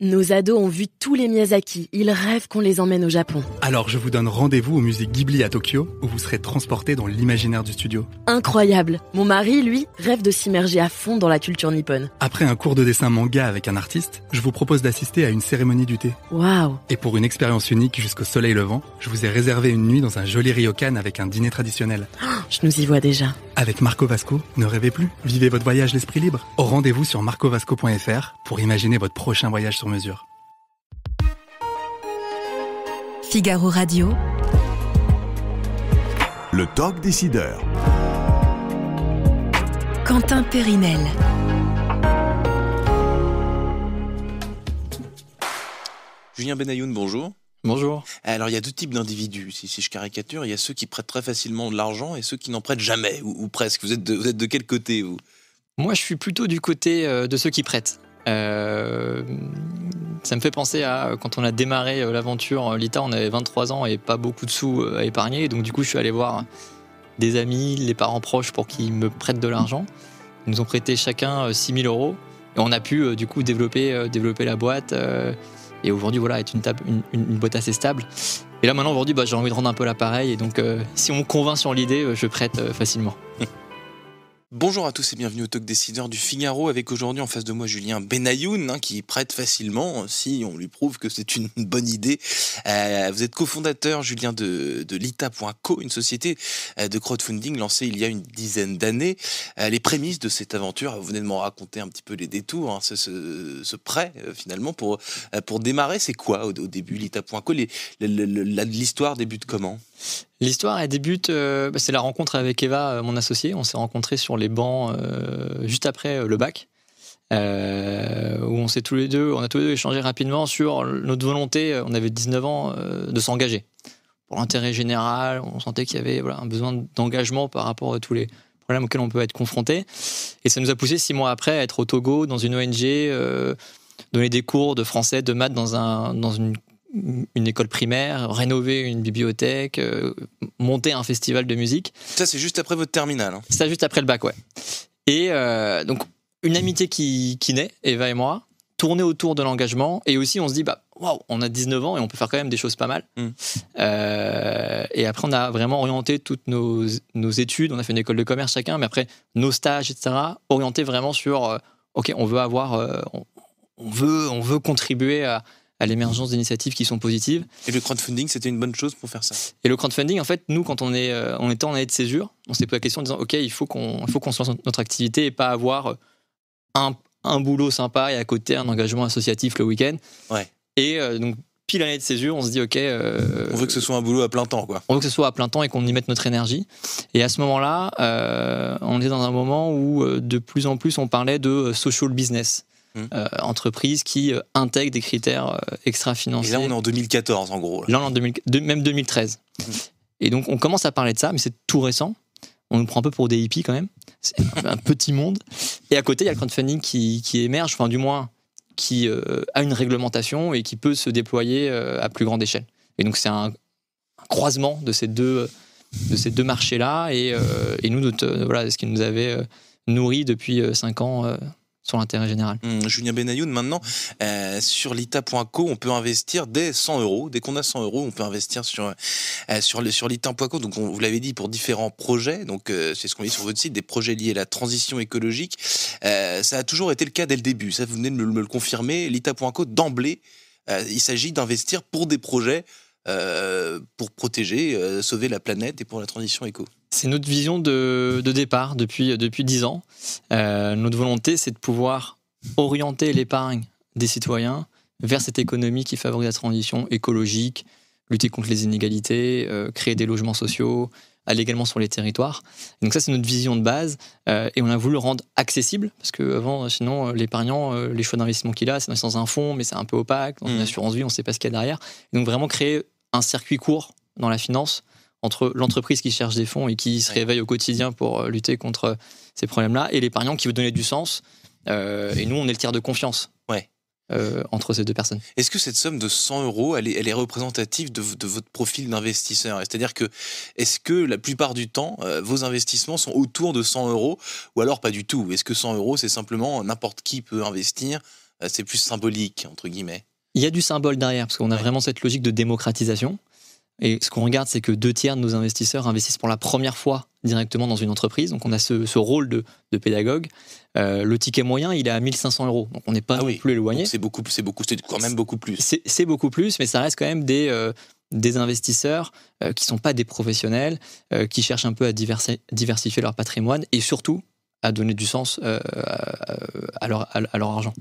Nos ados ont vu tous les Miyazaki. Ils rêvent qu'on les emmène au Japon. Alors je vous donne rendez-vous au musée Ghibli à Tokyo, où vous serez transportés dans l'imaginaire du studio. Incroyable. Mon mari, lui, rêve de s'immerger à fond dans la culture nippone. Après un cours de dessin manga avec un artiste, je vous propose d'assister à une cérémonie du thé. Waouh. Et pour une expérience unique jusqu'au soleil levant, je vous ai réservé une nuit dans un joli ryokan avec un dîner traditionnel. Je nous y vois déjà. Avec Marco Vasco, ne rêvez plus, vivez votre voyage l'esprit libre. Au rendez-vous sur marcovasco.fr pour imaginer votre prochain voyage sur mesure. Figaro Radio. Le talk décideur. Quentin Périnel. Julien Benayoun, bonjour. Bonjour. Alors, il y a deux types d'individus, si je caricature. Il y a ceux qui prêtent très facilement de l'argent et ceux qui n'en prêtent jamais, ou presque. Vous êtes de quel côté, vous ? Moi, je suis plutôt du côté de ceux qui prêtent. Ça me fait penser à quand on a démarré l'aventure Lita, on avait 23 ans et pas beaucoup de sous à épargner. Donc du coup, je suis allé voir des amis, les parents proches pour qu'ils me prêtent de l'argent. Ils nous ont prêté chacun 6 000 euros et on a pu du coup développer la boîte et aujourd'hui voilà, être une boîte assez stable. Et là maintenant aujourd'hui, j'ai envie de rendre un peu l'appareil et donc si on me convainc sur l'idée, je prête facilement. Bonjour à tous et bienvenue au Talk Décideur du Figaro, avec aujourd'hui en face de moi Julien Benayoun, qui prête facilement si on lui prouve que c'est une bonne idée. Vous êtes cofondateur, Julien, de Lita.co, une société de crowdfunding lancée il y a une dizaine d'années. Les prémices de cette aventure, vous venez de m'en raconter un petit peu les détours, ce prêt finalement pour démarrer, c'est quoi au début Lita.co? L'histoire débute comment? L'histoire, elle débute, c'est la rencontre avec Eva, mon associé. On s'est rencontrés sur les bancs juste après le bac, où on a tous les deux échangé rapidement sur notre volonté, on avait 19 ans, de s'engager. Pour l'intérêt général, on sentait qu'il y avait un besoin d'engagement par rapport à tous les problèmes auxquels on peut être confronté. Et ça nous a poussé 6 mois après à être au Togo, dans une ONG, donner des cours de français, de maths dans une école primaire, rénover une bibliothèque, monter un festival de musique. Ça, c'est juste après votre terminale. Hein. Ça, juste après le bac, ouais. Et donc, une amitié qui naît, Eva et moi, tourner autour de l'engagement. Et aussi, on se dit, waouh, on a 19 ans et on peut faire quand même des choses pas mal. Et après, on a vraiment orienté toutes nos études. On a fait une école de commerce chacun, mais après, nos stages, etc., orientés vraiment sur, OK, on veut avoir... on veut contribuer à l'émergence d'initiatives qui sont positives. Et le crowdfunding, c'était une bonne chose pour faire ça? Et le crowdfunding, en fait, nous, quand on était en année de césure, on s'est posé la question en disant, OK, il faut qu'on se lance notre activité et pas avoir un boulot sympa et à côté un engagement associatif le week-end. Ouais. Et donc, pile l'année de césure, on se dit, OK... on veut que ce soit un boulot à plein temps, quoi. On veut que ce soit à plein temps et qu'on y mette notre énergie. Et à ce moment-là, on était dans un moment où, de plus en plus, on parlait de social business. Entreprises qui intègrent des critères extra-financiers. Et là, on est en 2014, en gros. Là, on est en même 2013. Et donc, on commence à parler de ça, mais c'est tout récent. On nous prend un peu pour des hippies, quand même. C'est un petit monde. Et à côté, il y a le crowdfunding qui émerge, enfin, du moins, qui a une réglementation et qui peut se déployer à plus grande échelle. Et donc, c'est un croisement de ces deux marchés-là. Et nous, ce qui nous avait nourris depuis 5 ans... sur l'intérêt général. Julien Benayoun, maintenant, sur Lita.co, on peut investir dès 100 euros. Dès qu'on a 100 euros, on peut investir sur Lita.co. Donc, vous l'avez dit, pour différents projets. Donc, c'est ce qu'on dit sur votre site, des projets liés à la transition écologique. Ça a toujours été le cas dès le début. Ça, vous venez de me le confirmer. Lita.co, d'emblée, il s'agit d'investir pour des projets pour protéger, sauver la planète et pour la transition éco. C'est notre vision de départ depuis 10 ans. Notre volonté, c'est de pouvoir orienter l'épargne des citoyens vers cette économie qui favorise la transition écologique, lutter contre les inégalités, créer des logements sociaux, aller également sur les territoires. Et donc ça, c'est notre vision de base. Et on a voulu le rendre accessible, parce qu'avant, sinon, l'épargnant, les choix d'investissement qu'il a, c'est dans un fonds, mais c'est un peu opaque. Dans une assurance vie, on ne sait pas ce qu'il y a derrière. Et donc vraiment créer un circuit court dans la finance entre l'entreprise qui cherche des fonds et qui se réveille au quotidien pour lutter contre ces problèmes-là, et l'épargnant qui veut donner du sens. Et nous, on est le tiers de confiance entre ces deux personnes. Est-ce que cette somme de 100 euros, elle est représentative de votre profil d'investisseur? C'est-à-dire que, est-ce que la plupart du temps, vos investissements sont autour de 100 euros, ou alors pas du tout? Est-ce que 100 euros, c'est simplement n'importe qui peut investir c'est plus symbolique, entre guillemets. Il y a du symbole derrière, parce qu'on a vraiment cette logique de démocratisation. Et ce qu'on regarde, c'est que 2/3 de nos investisseurs investissent pour la première fois directement dans une entreprise. Donc on a ce rôle de pédagogue. Le ticket moyen, il est à 1 500 €. Donc on n'est pas non plus éloigné. C'est quand même beaucoup plus. C'est beaucoup plus, mais ça reste quand même des investisseurs qui ne sont pas des professionnels, qui cherchent un peu à diversifier leur patrimoine et surtout à donner du sens à leur argent.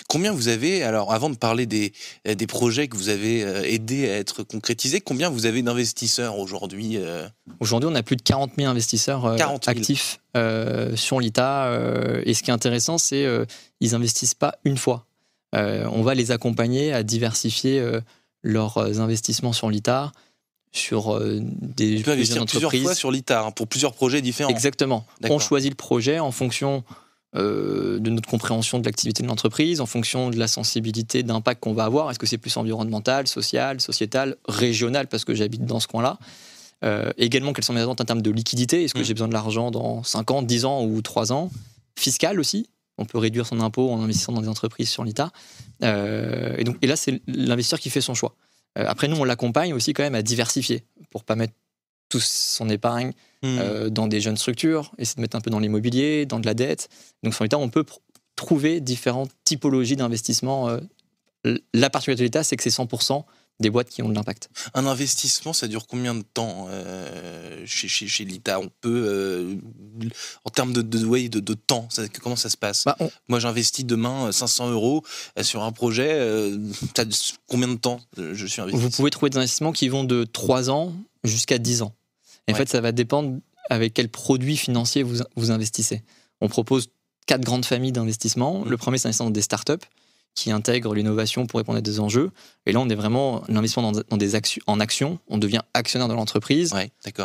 Combien vous avez, alors avant de parler des projets que vous avez aidés à être concrétisés, combien vous avez d'investisseurs aujourd'hui Aujourd'hui, on a plus de 40 000 investisseurs actifs sur l'ITA. Et ce qui est intéressant, c'est qu'ils n'investissent pas une fois. On va les accompagner à diversifier leurs investissements sur l'ITA sur des On peut investir plusieurs fois sur l'ITA, pour plusieurs projets différents. Exactement. On choisit le projet en fonction de notre compréhension de l'activité de l'entreprise, en fonction de la sensibilité d'impact qu'on va avoir. Est-ce que c'est plus environnemental, social, sociétal, régional, parce que j'habite dans ce coin-là. Également, quelles sont mes attentes en termes de liquidité. Est-ce que j'ai besoin de l'argent dans 5 ans, 10 ans ou 3 ans. Fiscal aussi. On peut réduire son impôt en investissant dans des entreprises sur l'ITA. Et là, c'est l'investisseur qui fait son choix. Après, nous, on l'accompagne aussi quand même à diversifier pour ne pas mettre toute son épargne dans des jeunes structures, essayer de mettre un peu dans l'immobilier, dans de la dette. Donc, sur l'ITA, on peut trouver différentes typologies d'investissement. La particularité de l'ITA, c'est que c'est 100% des boîtes qui ont de l'impact. Un investissement, ça dure combien de temps chez l'ITA? On peut, en termes de temps, comment ça se passe? Moi, j'investis demain 500 € sur un projet. Combien de temps je suis investi? Vous pouvez trouver des investissements qui vont de 3 ans jusqu'à 10 ans. Et en fait, ça va dépendre avec quel produit financier vous investissez. On propose 4 grandes familles d'investissements. Le premier, c'est l'investissement dans des startups qui intègrent l'innovation pour répondre à des enjeux. Et là, on est vraiment l'investissement en actions. On devient actionnaire de l'entreprise.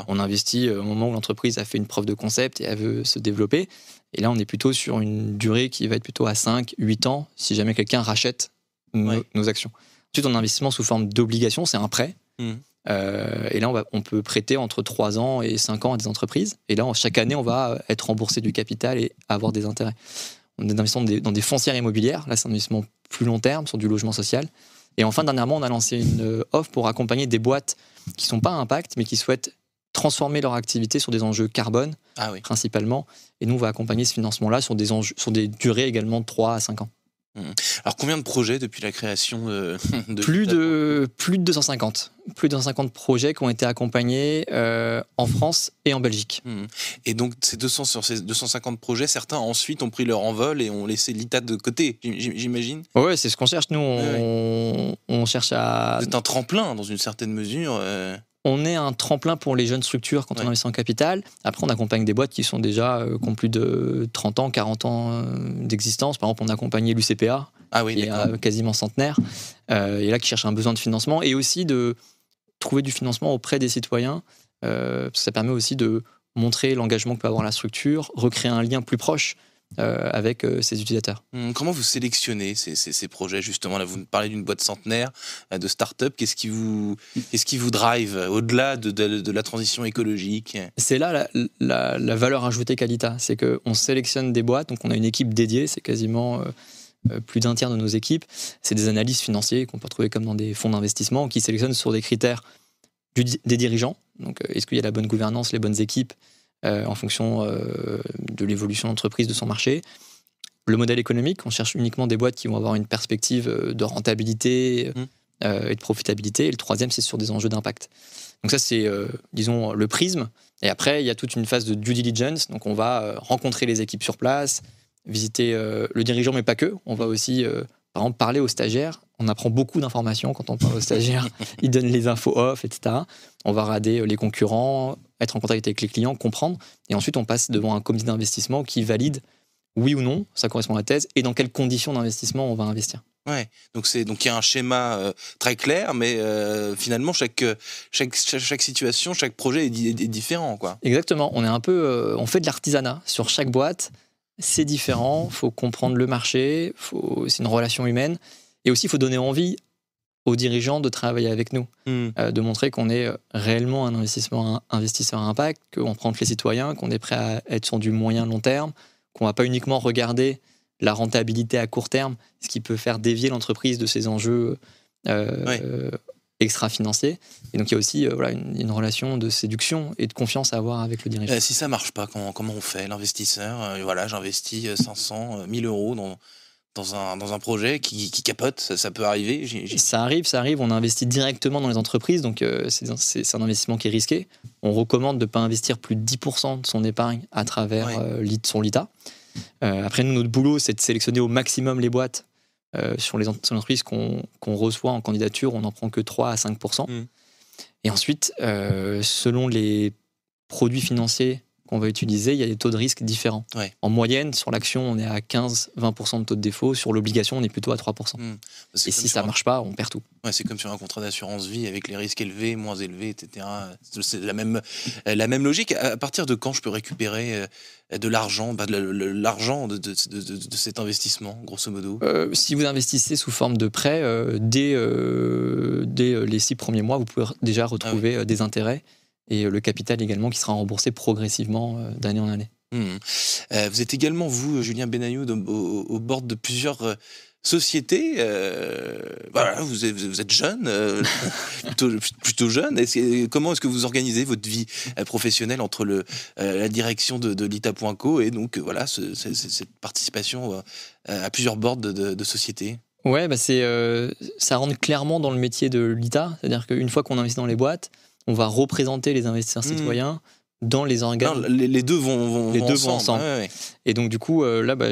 On investit au moment où l'entreprise a fait une preuve de concept et elle veut se développer. Et là, on est plutôt sur une durée qui va être plutôt à 5, 8 ans, si jamais quelqu'un rachète nos actions. Ensuite, on a un investissement sous forme d'obligation, c'est un prêt. Et là, on peut prêter entre 3 ans et 5 ans à des entreprises. Et là, chaque année, on va être remboursé du capital et avoir des intérêts. On a des investissements dans des foncières immobilières. Là, c'est un investissement plus long terme sur du logement social. Et enfin, dernièrement, on a lancé une offre pour accompagner des boîtes qui ne sont pas à impact, mais qui souhaitent transformer leur activité sur des enjeux carbone, principalement. Et nous, on va accompagner ce financement-là sur des durées également de 3 à 5 ans. Alors, combien de projets depuis la création de plus de 250. Plus de 250 projets qui ont été accompagnés en France et en Belgique. Et donc, sur ces 250 projets, certains ensuite ont pris leur envol et ont laissé l'ITA de côté, j'imagine? Oui, c'est ce qu'on cherche. Nous, on cherche à... C'est un tremplin, dans une certaine mesure. On est un tremplin pour les jeunes structures quand on investit en capital. Après, on accompagne des boîtes qui sont déjà qui ont plus de 30 ans, 40 ans d'existence. Par exemple, on a accompagné l'UCPA, qui est quasiment centenaire, et là qui cherche un besoin de financement, et aussi de trouver du financement auprès des citoyens. Parce que ça permet aussi de montrer l'engagement que peut avoir la structure, recréer un lien plus proche avec ses utilisateurs. Comment vous sélectionnez ces projets, justement? Là, vous nous parlez d'une boîte centenaire, de start-up. Qu'est-ce qui vous drive au-delà de la transition écologique? C'est là la valeur ajoutée Qualita. C'est qu'on sélectionne des boîtes, donc on a une équipe dédiée, c'est quasiment plus d'un tiers de nos équipes. C'est des analystes financiers qu'on peut retrouver comme dans des fonds d'investissement qui sélectionnent sur des critères des dirigeants. Donc, est-ce qu'il y a la bonne gouvernance, les bonnes équipes en fonction de l'évolution de l'entreprise, de son marché. Le modèle économique, on cherche uniquement des boîtes qui vont avoir une perspective de rentabilité et de profitabilité. Et le troisième, c'est sur des enjeux d'impact. Donc ça, c'est, disons, le prisme. Et après, il y a toute une phase de due diligence. Donc on va rencontrer les équipes sur place, visiter le dirigeant, mais pas que. On va aussi, par exemple, parler aux stagiaires. On apprend beaucoup d'informations quand on parle aux stagiaires. Ils donnent les infos off, etc. On va regarder les concurrents, être en contact avec les clients, comprendre. Et ensuite, on passe devant un comité d'investissement qui valide oui ou non, ça correspond à la thèse, et dans quelles conditions d'investissement on va investir. Ouais, donc il y a un schéma très clair, mais finalement chaque situation, chaque projet est différent, quoi. Exactement. On est un peu, on fait de l'artisanat sur chaque boîte. C'est différent. Faut comprendre le marché. C'est une relation humaine. Et aussi, il faut donner envie aux dirigeants de travailler avec nous, de montrer qu'on est réellement un investisseur à impact, qu'on prend les citoyens, qu'on est prêt à être sur du moyen long terme, qu'on ne va pas uniquement regarder la rentabilité à court terme, ce qui peut faire dévier l'entreprise de ses enjeux extra-financiers. Et donc il y a aussi une relation de séduction et de confiance à avoir avec le dirigeant. Si ça marche pas, comment on fait? L'investisseur, j'investis 500, 1000 euros dans un projet qui capote, ça peut arriver. Ça arrive. On investit directement dans les entreprises, donc c'est un investissement qui est risqué. On recommande de ne pas investir plus de 10% de son épargne à travers son LITA. Après, nous, notre boulot, c'est de sélectionner au maximum les boîtes. Sur les entreprises qu'on reçoit en candidature, on n'en prend que 3 à 5%. Et ensuite, selon les produits financiers qu'on va utiliser, il y a des taux de risque différents. En moyenne, sur l'action, on est à 15-20% de taux de défaut. Sur l'obligation, on est plutôt à 3%. Et si ça ne marche pas, on perd tout. C'est comme sur un contrat d'assurance vie avec les risques élevés, moins élevés, etc. C'est la même logique. À partir de quand je peux récupérer de l'argent, l'argent de cet investissement, grosso modo? Si vous investissez sous forme de prêt, dès les 6 premiers mois, vous pouvez déjà retrouver des intérêts. Et le capital également qui sera remboursé progressivement d'année en année. Vous êtes également, vous, Julien Benayoun, au bord de plusieurs sociétés. Vous êtes jeune, plutôt jeune. Comment est-ce que vous organisez votre vie professionnelle entre la direction de Lita.co et donc cette participation à plusieurs boards de sociétés? Ça rentre clairement dans le métier de Lita. C'est-à-dire qu'une fois qu'on investit dans les boîtes, on va représenter les investisseurs citoyens dans les organes. Non, les deux vont ensemble. Ouais. Et donc, du coup,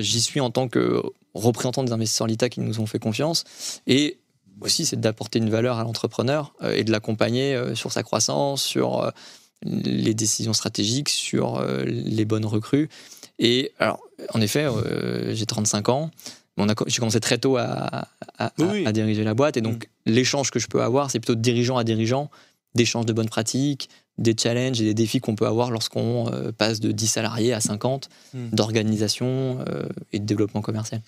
j'y suis en tant que représentant des investisseurs Lita qui nous ont fait confiance. Et aussi, c'est d'apporter une valeur à l'entrepreneur et de l'accompagner sur sa croissance, sur les décisions stratégiques, sur les bonnes recrues. Et alors, en effet, j'ai 35 ans. J'ai commencé très tôt à diriger la boîte. Et donc, l'échange que je peux avoir, c'est plutôt de dirigeant à dirigeant, d'échanges de bonnes pratiques, des challenges et des défis qu'on peut avoir lorsqu'on passe de 10 salariés à 50, d'organisation et de développement commercial.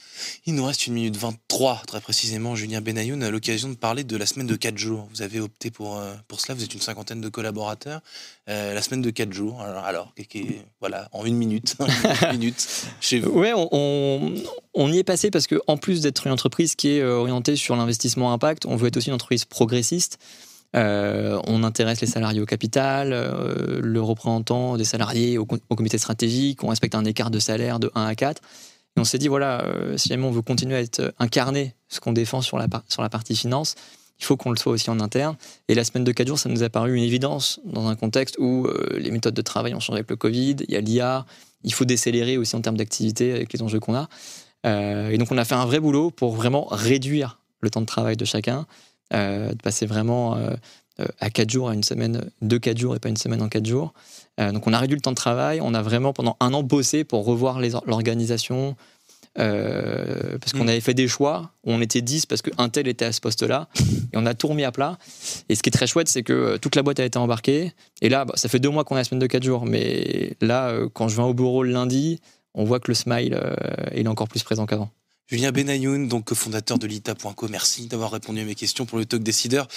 Il nous reste 1 minute 23, très précisément. Julien Benayoun a l'occasion de parler de la semaine de 4 jours. Vous avez opté pour cela, vous êtes une 50aine de collaborateurs. La semaine de 4 jours, alors en 1 minute, chez vous. Ouais, on y est passé parce qu'en plus d'être une entreprise qui est orientée sur l'investissement impact, on veut être aussi une entreprise progressiste. On intéresse les salariés au capital, le représentant des salariés au comité stratégique, on respecte un écart de salaire de 1 à 4. Et on s'est dit, si jamais on veut continuer à être incarné, ce qu'on défend sur la partie finance, il faut qu'on le soit aussi en interne. Et la semaine de 4 jours, ça nous a paru une évidence dans un contexte où les méthodes de travail ont changé avec le Covid, il y a l'IA, il faut décélérer aussi en termes d'activité avec les enjeux qu'on a. Et donc on a fait un vrai boulot pour vraiment réduire le temps de travail de chacun, de passer vraiment à 4 jours à une semaine de 4 jours et pas une semaine en 4 jours. Donc on a réduit le temps de travail, on a vraiment pendant 1 an bossé pour revoir l'organisation, parce qu'on avait fait des choix, on était 10 parce qu'un tel était à ce poste-là, et on a tout remis à plat. Et ce qui est très chouette, c'est que toute la boîte a été embarquée, et là, ça fait 2 mois qu'on a la semaine de 4 jours, mais là, quand je viens au bureau le lundi, on voit que le smile, il est encore plus présent qu'avant. Julien Benayoun, donc cofondateur de Lita.co, merci d'avoir répondu à mes questions pour le Talk Décideur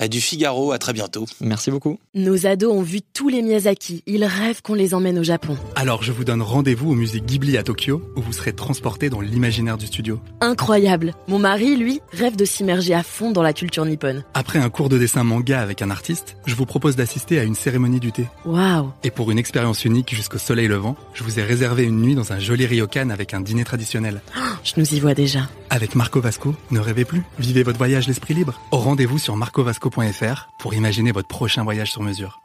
du Figaro. À très bientôt. Merci beaucoup. Nos ados ont vu tous les Miyazaki. Ils rêvent qu'on les emmène au Japon. Alors je vous donne rendez-vous au musée Ghibli à Tokyo, où vous serez transportés dans l'imaginaire du studio. Incroyable. Mon mari, lui, rêve de s'immerger à fond dans la culture nippone. Après un cours de dessin manga avec un artiste, je vous propose d'assister à une cérémonie du thé. Waouh. Et pour une expérience unique jusqu'au soleil levant, je vous ai réservé une nuit dans un joli ryokan avec un dîner traditionnel. Je nous y vois déjà. Avec Marco Vasco, ne rêvez plus, vivez votre voyage l'esprit libre. Au rendez-vous sur marcovasco.fr pour imaginer votre prochain voyage sur mesure.